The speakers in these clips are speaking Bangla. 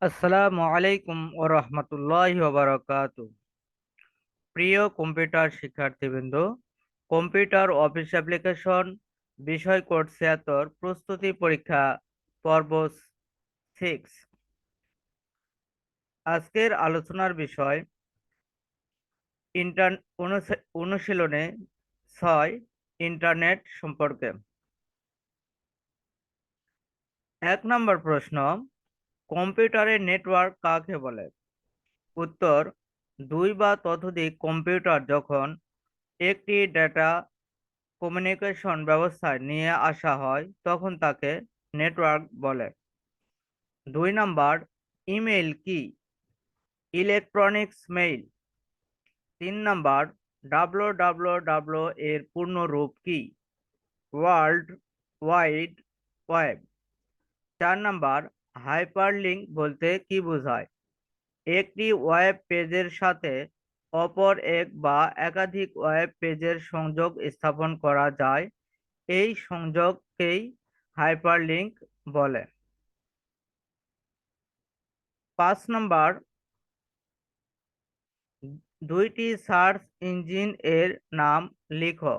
আসসালামু আলাইকুম ওয়া রাহমাতুল্লাহি ওয়া বারাকাতুহু। প্রিয় কম্পিউটার শিক্ষার্থীবৃন্দ, কম্পিউটার অফিস অ্যাপ্লিকেশন বিষয় কোড ৭৬ প্রস্তুতি পরীক্ষা পর্ব 6। আজকের আলোচনার বিষয় ইন্টার অনুশীলনে ৬ ইন্টারনেট সম্পর্কে। ১ নম্বর প্রশ্ন, কম্পিউটারের নেটওয়ার্ক কাকে বলে? উত্তর, দুই বা ততোধিক কম্পিউটার যখন একটি ডেটা কমিউনিকেশন ব্যবস্থায় নিয়ে আসা হয় তখন তাকে নেটওয়ার্ক বলে। ২ নাম্বার, ইমেইল কি? Electronics mail. ৩ নাম্বার, ডাব্লিউ এর পূর্ণ রূপ কি? World wide web. ৪ number, hyperlink বলতে কি বোঝায়? একটি ওয়েব পেজের সাথে অপর এক বা একাধিক ওয়েব পেজের সংযোগ স্থাপন করা যায়, এই সংযোগকেই হাইপারলিংক বলে। ৫ নাম্বার, দুইটি সার্চ ইঞ্জিন এর নাম লিখো।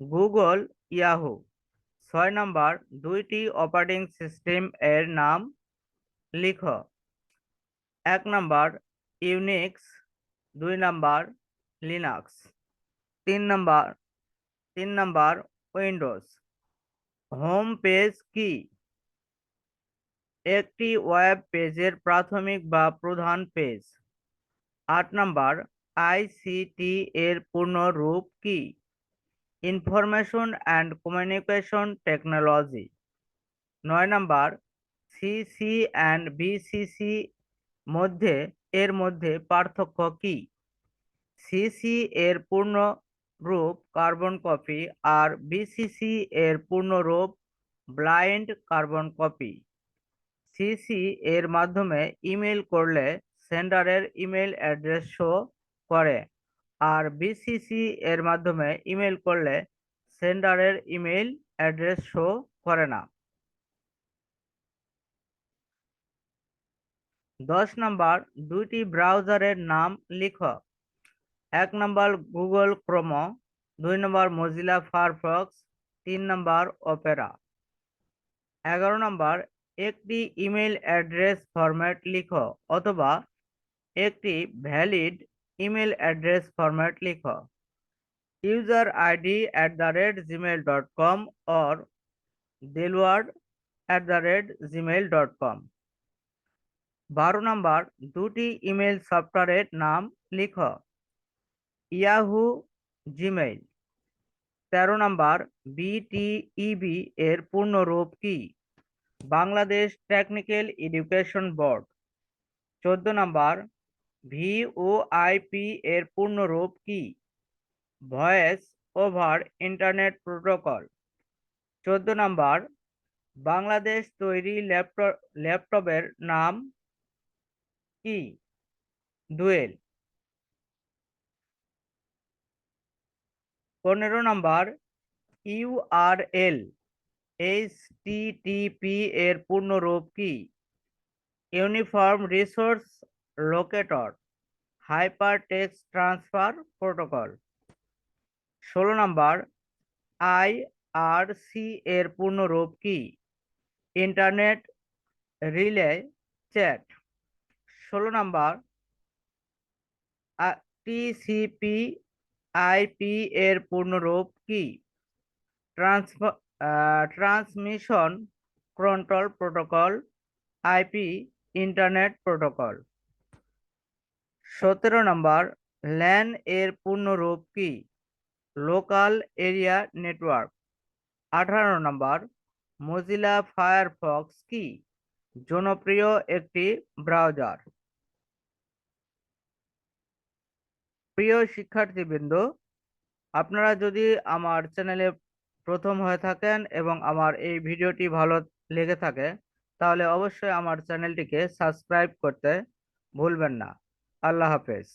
Google, Yahoo. ৬ নাম্বার, দুইটি অপারেটিং সিস্টেম এর নাম লিখো। ১ number, Unix. ২ number, Linux. ৩ number ৩ number, Windows. Home page কি? একটি ওয়েব পেজের প্রাথমিক বা প্রধান পেজ। ৮ নাম্বার, আইসিটি এর পূর্ণ রূপ কি? Information and communication technology. ৯ number, CC and BCC এর মধ্যে পার্থক্য কি? সিসি এর পূর্ণ রূপ কার্বন কপি আর বিসিসি এর পূর্ণ রূপ ব্লাইন্ড কার্বন কপি। সিসি এর মাধ্যমে ইমেল করলে সেন্ডারের ইমেল অ্যাড্রেস শো করে, আর বিসিসি এর মাধ্যমে ইমেল করলে সেন্ডারের ইমেল অ্যাড্রেস শো করে না। ১০ নাম্বার, দুইটি ব্রাউজারের নাম লিখো। ১ number, Google Chrome. ২ number, Mozilla Firefox. ৩ number, Opera. ১১ number, একটি ইমেল অ্যাড্রেস ফরম্যাট লিখো অথবা একটি ভ্যালিড ইমেল অ্যাড্রেস ফরম্যাট লিখো। User ID @gmail.com or delward@gmail.com। ১২ number, দুটি ইমেল সফটওয়্যারের নাম লিখো। Yahoo, Gmail. ১৩ নাম্বার, বিটিইবি এর পূর্ণ রূপ কি? Bangladesh technical education board. ১৪ number, VoIP এর পূর্ণ রূপ কি? Voice over internet protocol. ১৪ number, Bangladesh তৈরি ল্যাপটপের নাম কি? ডুয়েল। ১৫ নাম্বার, ইউআরএল এইচটিটিপি এর পূর্ণ রূপ কি? Uniform resource locator hypertext transfer protocol. ১৬ number, IRC এর পূর্ণ রূপ কি? Internet relay chat. ১৬ number, TCP IP এর পূর্ণ রূপ কি? Transmission control protocol, IP internet protocol. ১৭ number, LAN এর পূর্ণ রূপ কি? Local area network. ১৮ number, Mozilla Firefox কি? জনপ্রিয় একটি ব্রাউজার। প্রিয় শিক্ষার্থীবৃন্দ, আপনারা যদি আমার চ্যানেলে প্রথম হয়ে থাকেন এবং আমার এই ভিডিওটি ভালো লেগে থাকে তাহলে অবশ্যই আমার চ্যানেলটিকে সাবস্ক্রাইব করতে ভুলবেন না। আল্লাহ হাফেজ।